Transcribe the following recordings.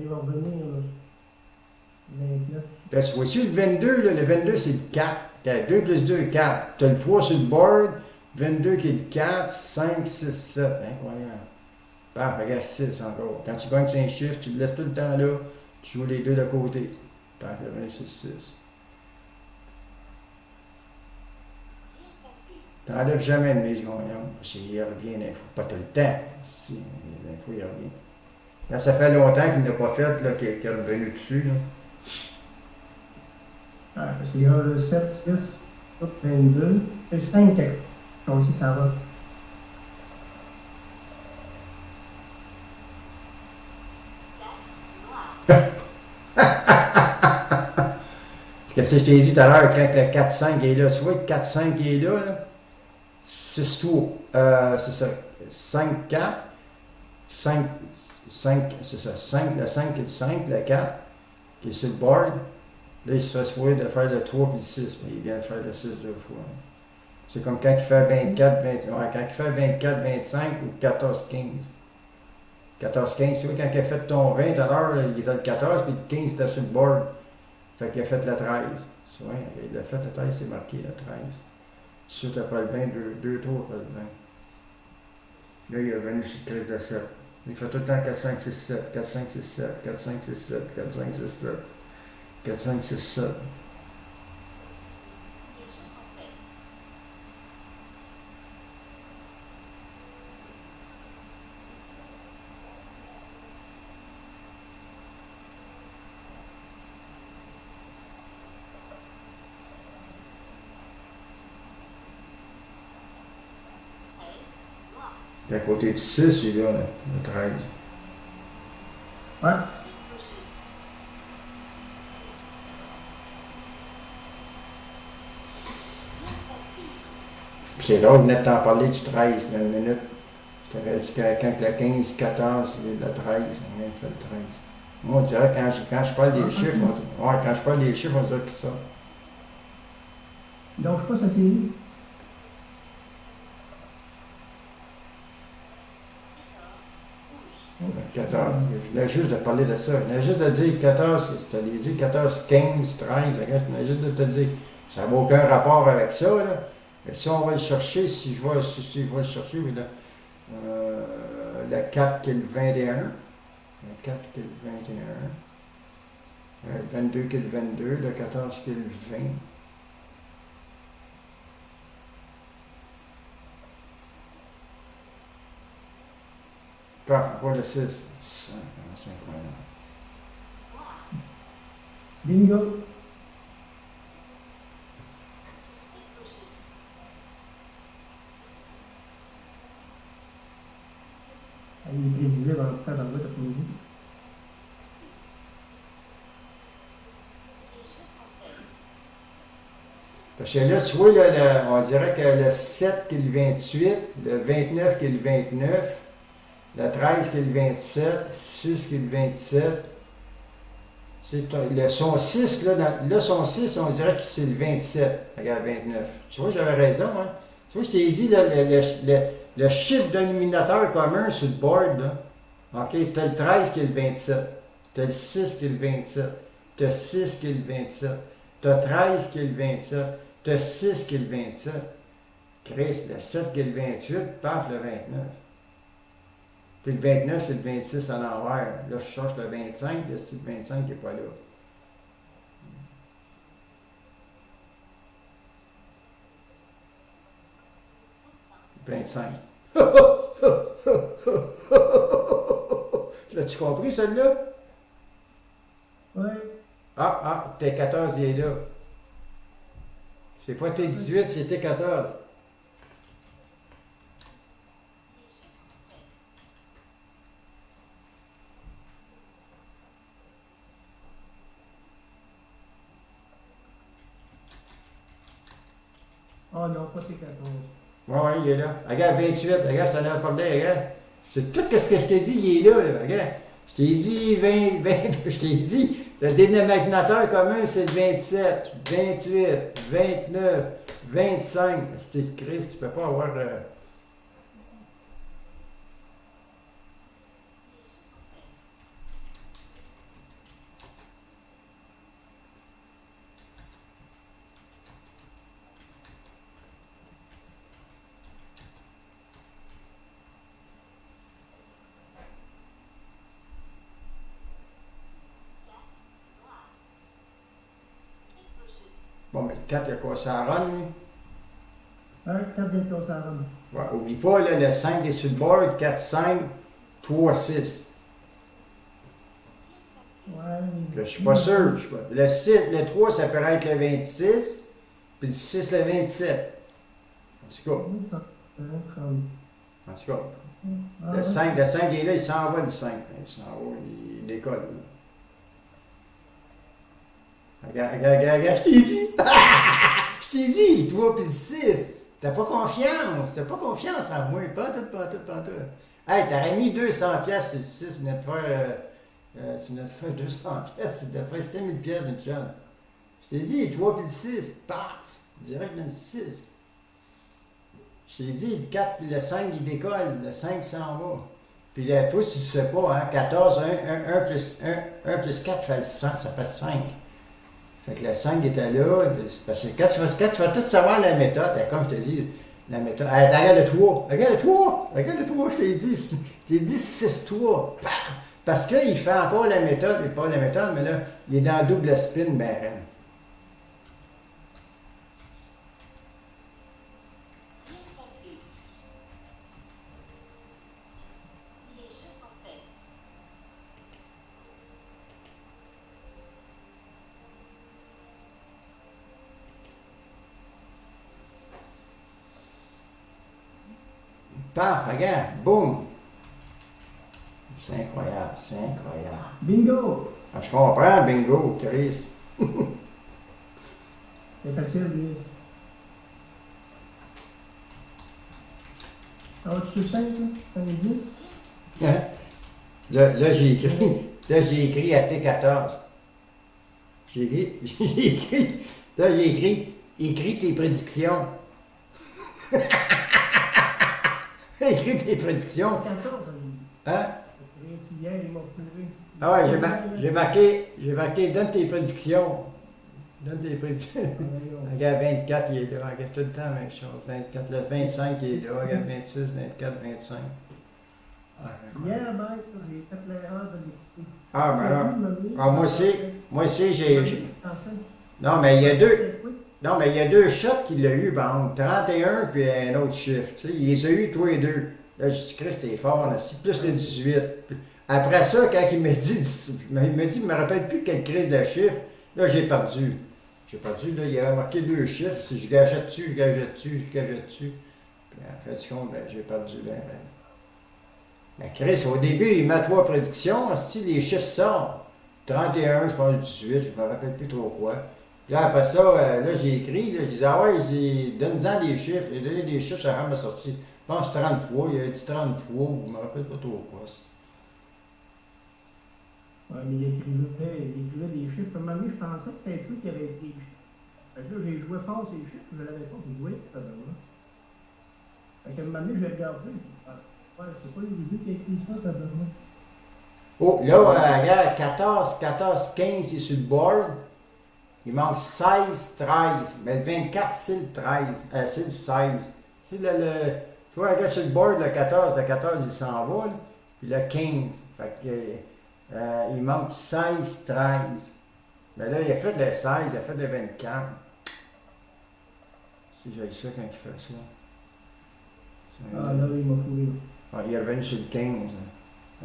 Il va revenir, là. 29. Là, tu vois-tu le 22, là, le 22, c'est le 4. T'as 2 plus 2, 4. Tu as le 3 sur le board, 22 qui est le 4, 5, 6, 7. Incroyable. Parfait, regarde 6 encore. Quand tu gagnes 5 chiffres, tu le laisses tout le temps là, tu joues les deux de côté. Parfait, 26, 6. Tu n'enlèves jamais une mise gagnante, parce qu'il revient l'info. Pas tout le temps. Si, l'info, il revient. Quand ça fait longtemps qu'il n'a pas fait, là, qu'il est revenu dessus, là. Ah, parce qu'il y a le 7, 6, 22. Et 5, aussi, ça va. Qu'est-ce que je t'ai dit tout à l'heure, quand le 4-5 est là, tu vois, le 4-5 est là, là 6 tours. C'est ça. 5-4. 5, 5, c'est ça. 5, le 5 et le 5, le 4, qui est sur le board. Là, il serait supposé de faire le 3 puis le 6, mais il vient de faire le 6 deux fois. C'est comme quand il fait 24, 20, ouais, quand il fait 24, 25 ou 14, 15. 14, 15, tu vois, quand il a fait ton 20 à l'heure, il était le 14, puis le 15 était sur le board. Fait qu'il a fait le 13. Tu vois, il a fait le 13, c'est marqué le 13. Suite après le 20, deux tours après le 20. Là, il est revenu sur le 13 de 7. Il fait tout le temps 4, 5, 6, 7, 4, 5, 6, 7, 4, 5, 6, 7, 4, 5, 6, 7, 4, 5, 6, 7. À côté du 6, il est là, le 13. Ouais. Puis c'est là, on venait de t'en parler du 13, là, une minute. Je t'avais dit que quand le 15, 14, le 13, on vient de faire le 13. Moi, on dirait quand je parle des chiffres, quand je parle des chiffres, on dirait que c'est ça. Donc, je passe à série. Oh, 14, je venais juste de parler de ça. Je venais juste de dire 14, je t'avais dit 14, 15, 13, je venais juste de te dire. Ça n'a aucun rapport avec ça, là. Mais si on va le chercher, si je vais le chercher, oui, là, le 4 qui est le 21, le 4 qui est le 21, le 22 qui est le 22, le 14 qui est le 20. Parfait, pour le 6. C'est incroyable. Bingo. Il est prévisible en temps dans votre après-midi. Parce que là, tu vois, là, on dirait que le 7 qui est le 28, le 29 qui est le 29, le 13 qui est le 27, 6 qui est le 27. Son 6, là, son 6, on dirait que c'est le 27. Regarde, 29. Tu vois, j'avais raison, hein? Tu vois, je t'ai dit, là, le chiffre dénominateur commun sur le board, là. OK, t'as le 13 qui est le 27. T'as le 6 qui est le 27. T'as 6 qui est le 27. T'as 13 qui est le 27. T'as 6 qui est le 27. Chris, le 7 qui est le 28, paf, le 29. Puis le 29, c'est le 26 à l'envers. Là, je cherche le 25, là, c'est le 25 qui n'est pas là. 25. L'as-tu compris, celle-là? Oui. T'es 14, il est là. C'est pas tes 18, c'était 14. Ah non, pas tes 14. Ouais, il est là. Regarde, 28, regarde, je t'en avais parlé, regarde. C'est tout ce que je t'ai dit, il est là, regarde. Je t'ai dit 20, je t'ai dit, le dénominateur commun, c'est le 27, 28, 29, 25. C'est Christ, tu peux pas avoir... 4, il a cassé la run, lui. 4 vient de casser la run. Ouais, oublie pas, là, le 5 est sur le board, 4, 5, 3, 6. Ouais. Là, je suis pas sûr. Le 6, le 3, ça peut être le 26, puis le 6, le 27. En tout cas. En tout cas. Le 5 est là, il s'en va, le 5. Il s'en va, il décolle. Là. Regarde, je t'ai dit! Je t'ai dit, 3 puis 6. T'as pas confiance en moi. Pas tout. Hey, t'aurais mis 200 pièces sur le 6, tu venais de faire 200 pièces, tu venais de faire 5000 pièces d'une chance. Je t'ai dit, 3 puis 6, taxe, direct dans le 6. Je t'ai dit, le 4 puis le 5, il décolle, le 5 s'en va. Puis là, toi, tu ne sais pas, hein, 14, 1 plus 4 fait 100, ça fait 5. Fait que le 5 était là, parce que quand tu vas tout savoir la méthode, comme je te dis, la méthode. Regarde le 3, je t'ai dit 6-3. Parce qu'il fait encore la méthode, et pas la méthode, mais là, il est dans le double spin, ben reine. Paf, regarde, boum. C'est incroyable. Bingo! Ah, je comprends, bingo, Chris. C'est facile, lui. Alors, tu sais 5, ça? 5 et 10? Hein? Là, j'ai écrit à T14. J'ai écrit tes prédictions. Écris tes prédictions. 14, Hein? hier, il m'a refusé. Ah ouais, j'ai marqué, donne tes prédictions. Regarde, 24, il est là. Regarde tout le temps la même chose. 24, le 25, il est là. Regarde, 26, 24, 25. Hier, Mike, j'ai fait l'erreur de l'écouter. Ah, ben là. Ah, moi aussi, j'ai. Non, mais il y a deux shots qu'il a eu, par exemple, 31 puis un autre chiffre. Tu sais, il les a eu tous les deux. Là, je dis, Christ, t'es fort, là, c'est plus le 18. Après ça, quand il me dit, il me rappelle plus quelle crise de chiffre, là, j'ai perdu. Là, il avait marqué 2 chiffres. Si je gageais dessus. Puis en fait, du compte, ben, j'ai perdu. Ben, Chris, au début, il met 3 prédictions. Si les chiffres sortent, 31, je pense 18, je me rappelle plus trop quoi. Puis là, après ça, là, j'ai écrit, là, je disais, ah ouais, donne-en des chiffres. J'ai donné des chiffres, ça m'a sorti. Je pense 33, il a dit 33, je me rappelle pas trop quoi. Ouais, mais il écrivait des chiffres. À un moment donné, je pensais que c'était un truc qui avait été. Fait que là, j'ai joué fort ces chiffres, je ne l'avais pas. J'ai joué, ça va. Fait qu'à un moment donné, j'ai regardé. Ouais, c'est pas lui qui a écrit ça, ça va. Oh, là, regarde, 14, 15, il est sur le board. Il manque 16, 13. Mais le 24, c'est le 13. C'est le 16. Tu sais, tu vois, regarde sur le board, le 14, il s'en va. Là. Puis le 15. Fait que, il manque 16, 13. Mais là, il a fait le 16, il a fait le 24. Si j'ai ça quand il fait ça. Ah, là, il m'a fourré. Ah, il est revenu sur le 15.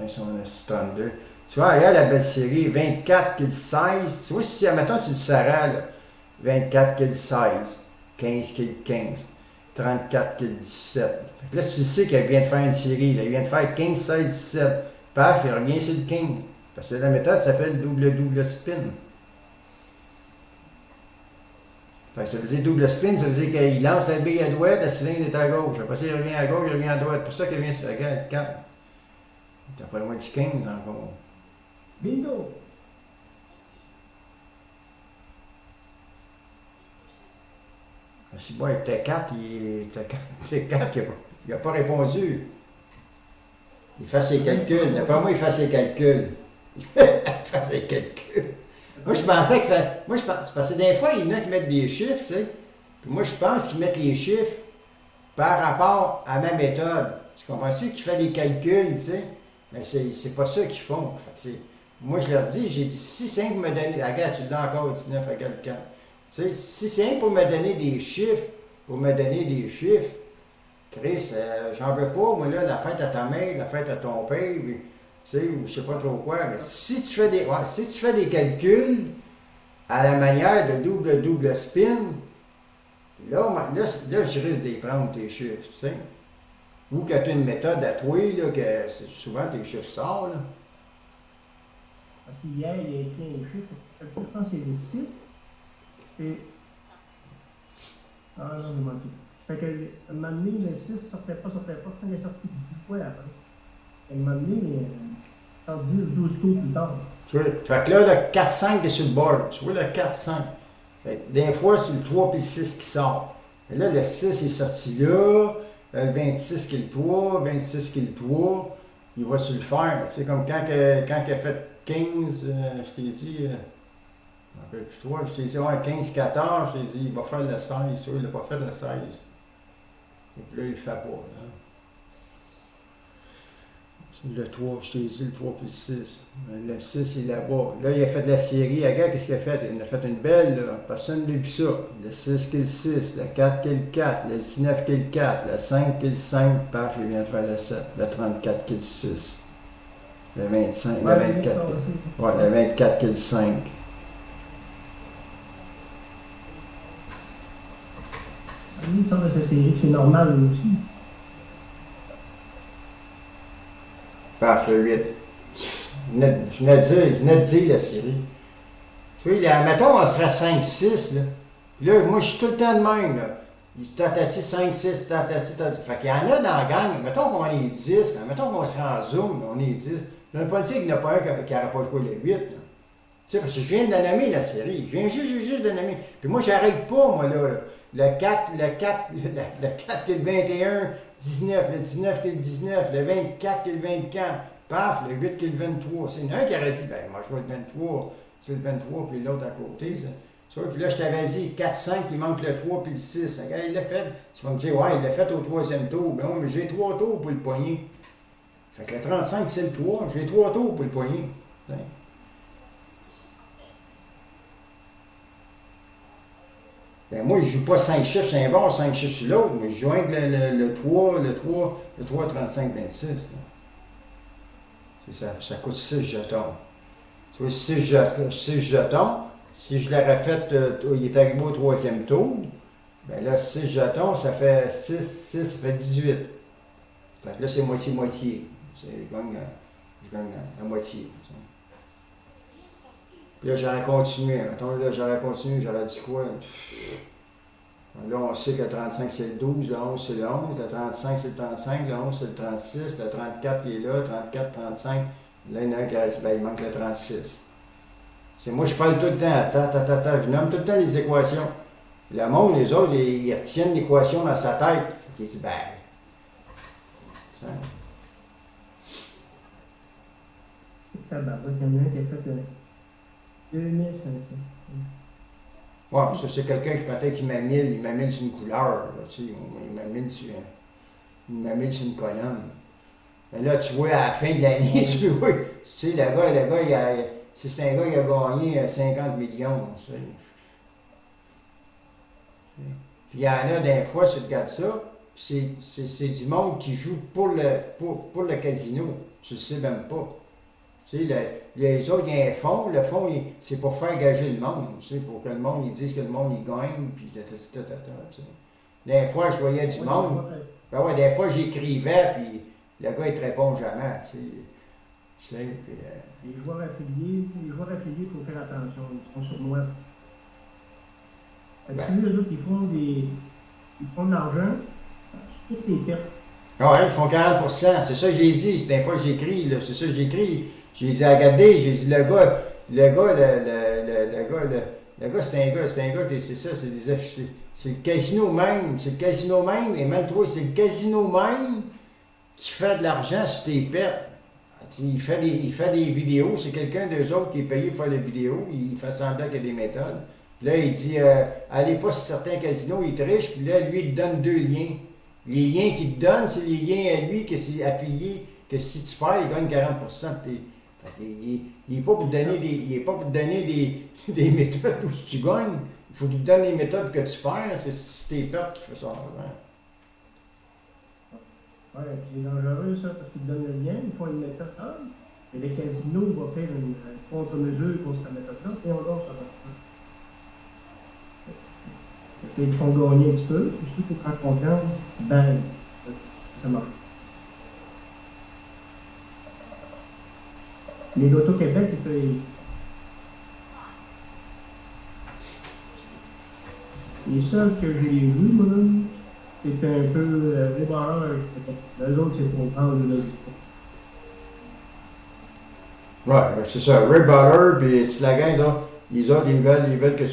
Hein, sur 32. Tu vois, regarde la belle série, 24 qui le 16. Tu vois, si, admettons, tu le sauras, là, 24 qui le 16, 15 qui le 15, 34 qui le 17. Puis là, tu sais qu'il vient de faire une série, là. Il vient de faire 15, 16, 17. Paf, il revient sur le 15. Parce que la méthode s'appelle double spin. Fait que ça veut dire double spin, ça veut dire qu'il lance la bille à droite, la cylindre est à gauche. Après ça, il revient à gauche, il revient à droite. C'est pour ça qu'il revient sur la 4. T'as pas loin du 15 encore. Bingo! Si bon, avec T4, il n'a pas répondu. Il fait ses calculs. D'après moi, il fait ses calculs. Moi, je pensais qu'il fait. Parce que des fois, il y en a qui mettent des chiffres, tu sais. Puis moi, je pense qu'ils mettent les chiffres par rapport à ma méthode. Tu comprends-tu qu'il fait des calculs, tu sais? Mais c'est pas ça qu'ils font. Fait que moi, je leur dis, j'ai dit, si 5 me donne. Regarde, tu l'as encore 19 à 4. sais, si c'est rien pour me donner des chiffres, Chris, j'en veux pas, moi là, la fête à ta mère, la fête à ton père, puis, tu sais, ou je sais pas trop quoi. Mais si tu fais des calculs à la manière de double spin, là, je risque d'y prendre tes chiffres, tu sais. Ou que tu as une méthode à toi, là, que souvent tes chiffres sortent, là. Parce qu'hier, il a écrit un chiffre, je pense que c'est le 6. Et. Ah non, j'ai manqué. Fait que, à un moment donné, le 6 sortait pas. Je pense qu'il est sorti 10 fois après. À un moment donné, 10-12 tours plus tard. Tu vois, fait que là, le 4-5 est sur le board. Tu vois, le 4-5. Fait que des fois, c'est le 3 puis le 6 qui sort. Et là, le 6 est sorti là. Le 26 qui est le 3, 26 qui est le 3. Il va sur le faire. Tu sais, comme quand il a fait 15, je t'ai dit. Je me rappelle plus toi. Je t'ai dit, ouais, 15-14. Je t'ai dit, il va faire le 16. Il n'a pas fait le 16. Et puis là, il le fait pas. Hein. Le 3, je t'ai dit le 3 puis le 6. Le 6 il est là-bas. Là, il a fait la série. Regarde, qu'est-ce qu'il a fait? Il a fait une belle, là. Personne n'a vu ça. Le 6 qui est le 6, le 4 qui est le 4, le 19 qui est le 4, le 5 qui est le 5, paf, il vient de faire le 7. Le 34 qui est le 6. Le 25, le 24. Ouais, le 24 qui est le 5. Lui, ça, c'est normal aussi. Paf, le 8. Je venais de dire la série. Tu vois, là, mettons, on serait 5-6, là. Puis là, moi, je suis tout le temps de même, là. Tatati 5-6, tatati. Fait qu'il y en a dans la gang, mettons qu'on est 10, là, mettons qu'on serait en zoom, on est 10. Je ne veux pas dire qu'il n'y en a pas un qui n'aurait pas joué le 8, là. Tu sais, parce que je viens de la nommer, la série. Je viens juste de la nommer. Puis moi, j'arrête pas, moi, là. Le 4 qui est le 21, 19, le 19 qui est le 19, le 24 qui est le 24, paf, le 8 qui est le 23. C'est un qui aurait dit, ben, moi, je vois le 23, c'est le 23, puis l'autre à côté, ça. Tu vois, puis là, je t'avais dit 4, 5, il manque le 3 puis le 6. Regarde, il l'a fait. Tu vas me dire, ouais, il l'a fait au troisième tour. Ben oui, mais j'ai 3 tours pour le poignet. Fait que le 35, c'est le 3. J'ai 3 tours pour le poignet. Ben moi, je ne joue pas 5 chiffres sur un bord, 5 chiffres sur l'autre, mais je joins le 3, 35, 26. Ça coûte 6 jetons. Tu vois, 6 jetons, si je l'aurais fait, il est arrivé au troisième tour, ben là, 6 jetons, ça fait 6, ça fait 18. Fait que là, c'est moitié-moitié. Je gagne la moitié. Puis là, j'aurais continué. Attends, là, j'aurais dit quoi? Là, on sait que le 35, c'est le 12, le 11, c'est le 11, le 35, c'est le 35, le 11, c'est le 36, le 34, il est là, 34, 35. Là, il y en a un qui a dit, ben, il manque le 36. C'est moi, je parle tout le temps, je nomme tout le temps les équations. Le monde, les autres, ils retiennent l'équation dans sa tête. Fait qu'ils disent, ben, ça. Tabarouette, il y en a un qui a fait 2500. Ouais, ça, c'est quelqu'un qui peut-être qui m'amène sur une couleur, là, tu sais, il m'amène sur une colonne. Mais là, tu vois, à la fin de l'année, tu vois, tu sais, le gars, c'est un gars qui a gagné 50 millions, tu sais. Puis il y en a des fois, si tu regardes ça, c'est du monde qui joue pour le casino. Tu le sais même pas. Tu sais, les autres, il y a un fonds. Le fonds, c'est pour faire gager le monde. Tu sais, pour que le monde, ils disent que le monde, il gagne, puis tu sais. Des fois, je voyais du monde. Ben ouais, des fois, j'écrivais, puis le gars, il te répond jamais, tu sais. Puis, les joueurs affiliés, il faut faire attention. Ils sont sournois. Parce que les autres, ils font de l'argent sur toutes les pertes. Ah ouais, ils font 40%. C'est ça que j'ai dit. Des fois, j'écris, là. C'est ça que j'écris. J'ai dit, regardez, j'ai dit, le gars, c'est un gars, c'est ça, c'est le casino même. C'est le casino même, et même toi, c'est le casino même qui fait de l'argent sur tes pertes. Il fait des vidéos, c'est quelqu'un d'eux autres qui est payé pour faire les vidéos, il fait semblant qu'il y a des méthodes. Puis là, il dit, allez pas sur certains casinos, il triche, puis là, lui, il te donne 2 liens. Les liens qu'il te donne, c'est les liens à lui, que c'est affilié, que si tu perds, il gagne 40% de tes... Il n'est pas pour te donner des méthodes où tu gagnes. faut qu'il te donne les méthodes que tu perds, c'est tes pertes qui font son argent. Ouais, puis c'est dangereux ça, parce qu'ils te donnent le lien, ils font une méthode, et les casinos vont faire une contre-mesure pour cette méthode-là, et on dort ça. Ils te font gagner un petit peu, puis si tu prends confiance, ben, ça marche. Les l'Auto-Québec, les seuls que j'ai vus, moi, c'était un peu les barreurs. Les autres, c'est pour prendre le logistique. Ouais, c'est ça. Ray Butter, puis toute la gang, là, les autres, ils veulent que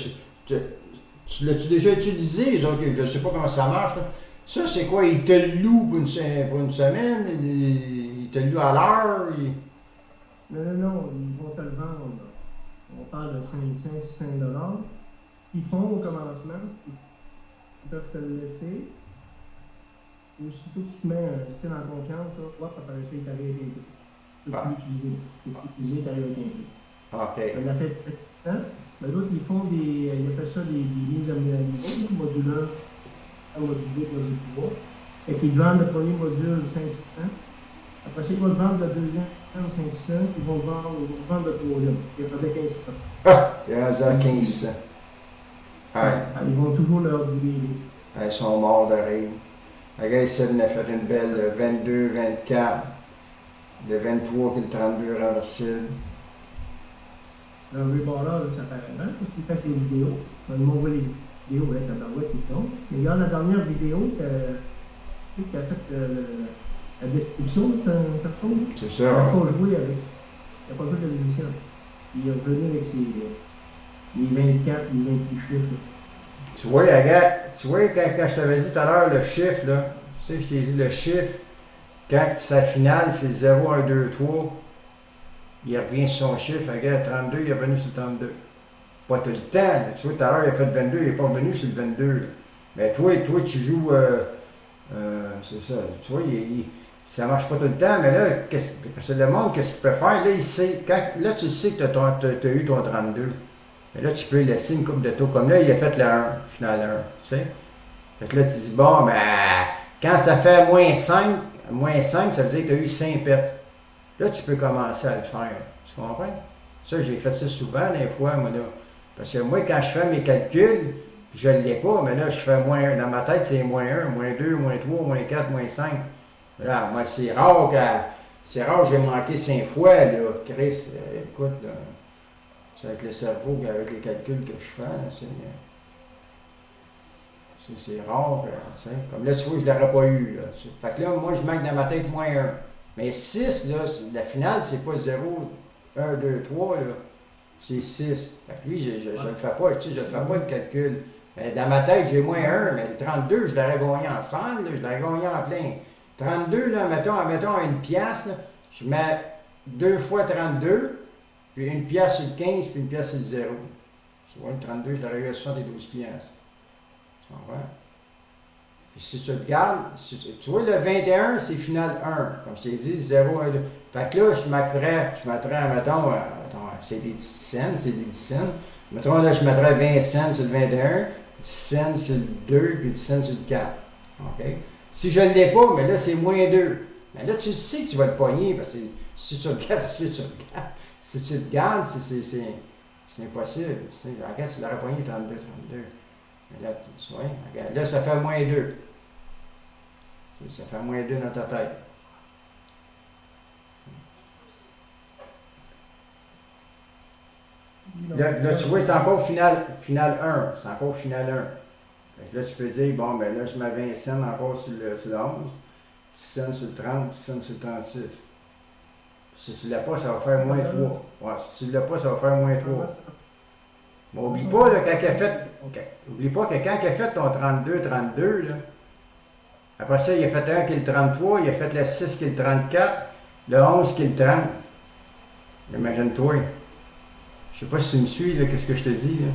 tu l'as-tu déjà utilisé, les autres, je sais pas comment ça marche, là. Ça, c'est quoi? Ils te le louent pour une semaine? Ils te le louent à l'heure? Non, ils vont te le vendre. On parle de 500, 600 $. Ils font au commencement, ils peuvent te le laisser. Aussitôt que tu te mets un style en confiance, là, hop, après ça, il t'arrive avec un prix. Tu peux plus l'utiliser. Tu peux plus l'utiliser, t'arrives avec un prix. OK. On a fait ça. Mais d'autres, ils font ils appellent ça des mises à niveau, modulaires, module 2, module 3. Et qu'ils vendent le premier module 500. Après ça, ils vont le vendre le deuxième 500. Ils vont le vendre le troisième. Il y a peut-être 15 cents. Ah! 15 cents. Ouais. Ils vont toujours leur dire. Ils sont morts de rire. La gars ici, on a fait une belle 22, 24, le 23 puis le 32 renversé. Le reballeur, ça paraît bien, parce qu'il fait ses vidéos. On va voit les vidéos avec la barouette et tout. Mais regarde la dernière vidéo qui a fait la description de sa personne. C'est ça. Il n'a pas joué avec. Il n'a pas joué de l'émission. Il est revenu avec les 24, les 28 chiffres. Tu vois, quand je t'avais dit tout à l'heure le chiffre, là, tu sais, je t'ai dit le chiffre, quand sa finale, c'est 0, 1, 2, 3, il revient sur son chiffre, regarde, 32, il est revenu sur le 32. Pas tout le temps, là. Tu vois, tout à l'heure, il a fait 22, il n'est pas revenu sur le 22. Là. Mais toi, tu joues, c'est ça, tu vois, ça marche pas tout le temps, mais là, c'est le monde, qu'est-ce qu'il peut faire? Là, il sait, là, tu sais que tu as eu ton 32. Mais là, tu peux laisser une coupe de tours. Comme là, il a fait le 1, final 1, tu sais. Fait que là, tu dis, bon, ben, quand ça fait -5, ça veut dire que tu as eu 5 pertes. Là, tu peux commencer à le faire. Tu comprends? Ça, j'ai fait ça souvent, des fois, moi, là. Parce que moi, quand je fais mes calculs, je ne l'ai pas, mais là, je fais -1. Dans ma tête, c'est -1, -2, -3, -4, -5. Là, moi, c'est rare que j'ai manqué 5 fois, là. Chris, écoute, là. C'est avec le cerveau, avec les calculs que je fais, là, c'est rare, tu sais. Comme là, tu vois, je ne l'aurais pas eu, là. Fait que là, moi, je manque dans ma tête -1. Mais 6, là, la finale, c'est pas 0, 1, 2, 3, là. C'est 6. Fait que lui, je ne le fais pas, tu sais, je ne fais pas le calcul. Mais dans ma tête, j'ai -1, mais le 32, je l'aurais gagné en 100, là, je l'aurais gagné en plein. 32, là, mettons à une pièce, là, je mets 2 fois 32, puis une pièce sur le 15, puis une pièce sur le 0. Tu vois, le 32, je l'aurais eu à 72 pièces. Tu comprends? Puis si tu regardes, tu vois, le 21, c'est final 1. Comme je t'ai dit, 0, 1, 2. Fait que là, je mettrais, mettons, c'est des 10 cents. Mettons, là, je mettrais 20 cents sur le 21, 10 cents sur le 2, puis 10 cents sur le 4. OK? Si je ne l'ai pas, mais là, c'est -2. Mais là, tu sais que tu vas le pogner, parce que si tu regardes, si tu le gardes, c'est impossible. Regarde, tu l'aurais pogné 32. Mais là, tu vois, regarde, là, ça fait -2. Ça fait -2 dans ta tête. Là, tu vois, c'est encore final 1. C'est encore final 1. Fait que là, tu peux dire, bon, ben là, je mets 20 cents encore sur le 11, 10 cents sur le 30, 10 cents sur le 36. Si tu ne l'as pas, ça va faire -3. Ouais, si tu ne l'as pas, ça va faire -3. Mais oublie pas, là, oublie pas que quand il a fait ton 32, là, après ça, il a fait un qui est le 33, il a fait le 6 qui est le 34, le 11 qui est le 30. Imagine-toi. Je sais pas si tu me suis, là, qu'est-ce que je te dis, là.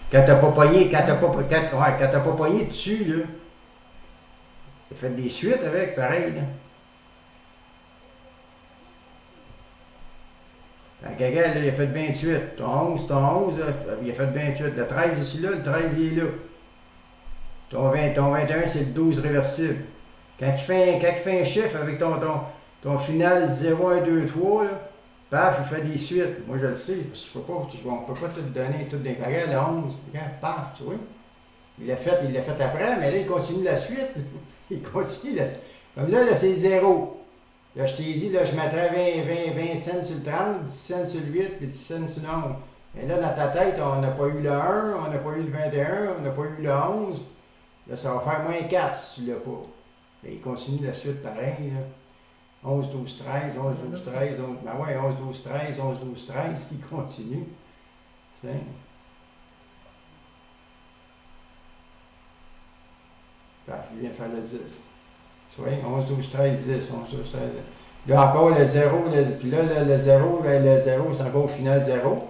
Quand t'as pas pogné dessus, là, il a fait des suites avec, pareil, là. À Gaga, là, il a fait 28. Ton 11, là, il a fait 28. Le 13 ici là, le 13 il est là. Ton 21, c'est le 12 réversible. Quand il fait un chiffre avec ton final 0, 1, 2, 3, là, paf, il fait des suites. Moi, je le sais, parce que on peut pas tout donner, tout des carrés, le 11. Regarde, paf, tu vois. Il l'a fait après, mais là, il continue la suite. Il continue la suite. Comme là, c'est 0. Là, je t'ai dit, là, je mettrais 20 cents sur le 30, 10 cents sur le 8, puis 10 cents sur le 11. Mais là, dans ta tête, on n'a pas eu le 1, on n'a pas eu le 21, on n'a pas eu le 11. Là, ça va faire moins 4 si tu l'as pas. Et il continue la suite pareil, là. 11, 12, 13, 11, 12, 13, 11, ben ouais, 11, 12, 13, 11, 12, 13, qui continue. C'est... Paf, il vient de faire le 10. Tu vois, 11, 12, 13, 10, 11, 12, 13. Là encore le 0, puis là, le 0, c'est encore au final 0.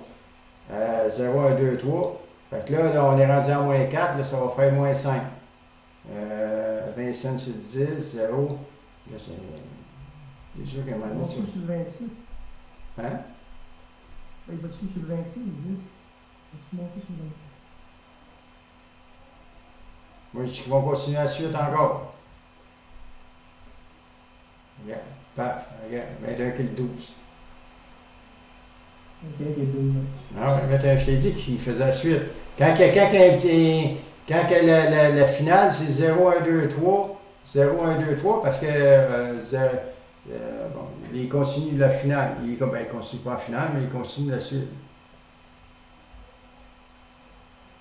0, 1, 2, 3. Fait que là, on est rendu à moins 4, là, ça va faire moins 5. 20 cents sur 10, 0. Là, c'est sûr qu'à un moment donné, sur le 26. Hein? Il va-tu sur le 26, le 10? Va-tu monter sur le 26? Moi, je dis qu'ils vont continuer la suite encore. Regarde, paf, regarde, 21 qui est le 12. Ok, il est 12. Ah, je t'ai dit qu'il faisait la suite. Quand la finale, c'est 0, 1, 2, 3, 0, 1, 2, 3, parce que bon, il continue la finale. Il continue pas la finale, mais il continue la suite.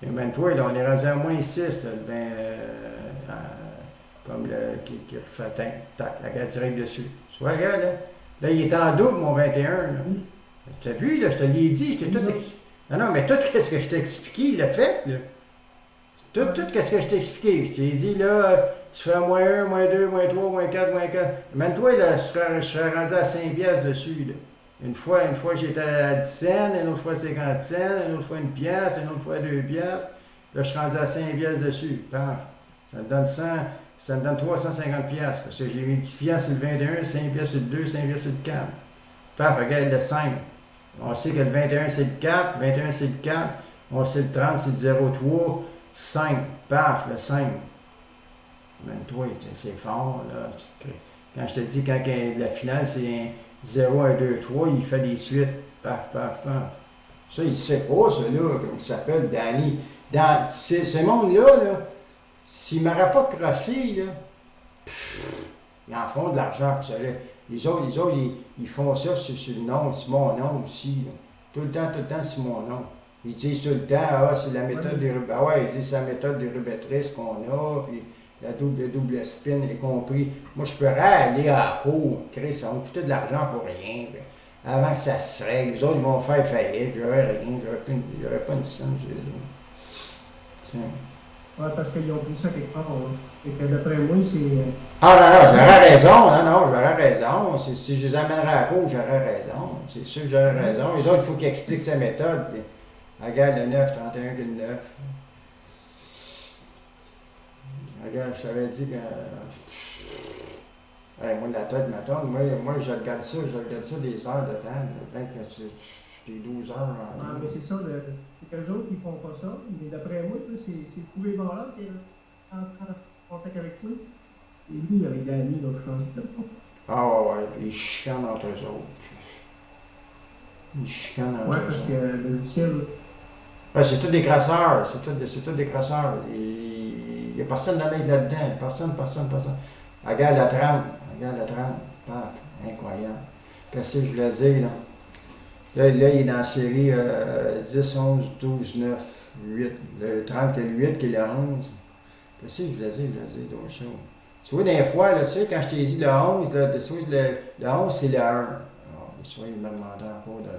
Et même toi, là, on est rendu à moins 6, là, comme le qui refait tac, la garde direct dessus. Tu vois, regarde, là. Là, il est en double, mon 21. Là. Tu as vu, là, je te l'ai dit, je t'ai tout expliqué. Non, mais tout ce que je t'ai expliqué, il l'a fait, là. Tout ce que je t'ai expliqué. Je t'ai dit, là, tu fais moins 1, moins 2, moins 3, moins 4, moins 4. Même toi, là, je serais rendu à 5 piastres dessus, là. Une fois j'étais à 10 cents, une autre fois 50 cents, une autre fois 1 piastre, une autre fois 2 piastres. Là, je suis rendu à 5 piastres dessus. Paf. Ça me donne 350 piastres. Parce que j'ai mis 10 piastres sur le 21, 5 piastres sur le 2, 5 piastres sur le 4. Paf, regarde le 5. On sait que le 21 c'est le 4, 21 c'est le 4. On sait le 30 c'est le 0,3, 5. Paf, le 5. Même toi, c'est fort, là. Quand je te dis, quand la finale, c'est un 0, 1, 2, 3, il fait des suites. Paf, paf, paf. Ça, il ne sait pas, ça, là, comment il s'appelle, Danny. Dans ce monde-là, là, s'il ne m'aurait pas crossé, là, ils en font de l'argent pour ça. Là. Les autres, ils font ça sur le nom, sur mon nom aussi. Là. Tout le temps, sur mon nom. Ils disent tout le temps, c'est la méthode des rubettes. Ah ouais, ils disent c'est la méthode des rubettrices qu'on a, puis la double spin, y compris. Moi, je pourrais aller à la cour, Chris, ça va me coûter de l'argent pour rien. Puis, avant que ça se règle, les autres, ils vont faire faillite, j'aurais rien, j'aurais pas une scène, Ouais, parce qu'ils ont pris ça quelque part. Et que d'après moi, c'est. Ah non, j'aurais raison. J'aurais raison. Si je les amènerais à la cour, j'aurais raison. C'est sûr que j'aurais raison. Les autres, il faut qu'ils expliquent sa méthode. Puis, regarde le 9, 31 que le 9. Regarde, je t'avais dit que. Moi, la tête m'attend. Moi, je regarde ça des heures de temps. Peut-être que des 12 heures. Ah, mais c'est ça, c'est qu'eux autres, ils font pas ça. Mais d'après moi, c'est le Couvé-Barla qui est en contact avec toi. Et lui, avec Danny, donc je pense que c'est pas. Ah ouais, puis ils chicanent entre eux autres. Ils chicanent entre eux autres. Ouais, parce que le logiciel. Ouais, c'est tous des crasseurs. C'est tous des crasseurs. Il n'y a personne d'honnête là-dedans. Personne. Regarde la trame. Paf, incroyable. Qu'est-ce que je voulais dire, là? Là, il est dans la série 10, 11, 12, 9, 8. Le 30 qui est le 8, qui est le 11. Qu'est-ce que je voulais dire d'autres choses. Tu vois, des fois, là, tu sais, quand je t'ai dit le 11, là, tu vois, le 11, c'est le 1. Alors, tu vois, il m'a demandé encore de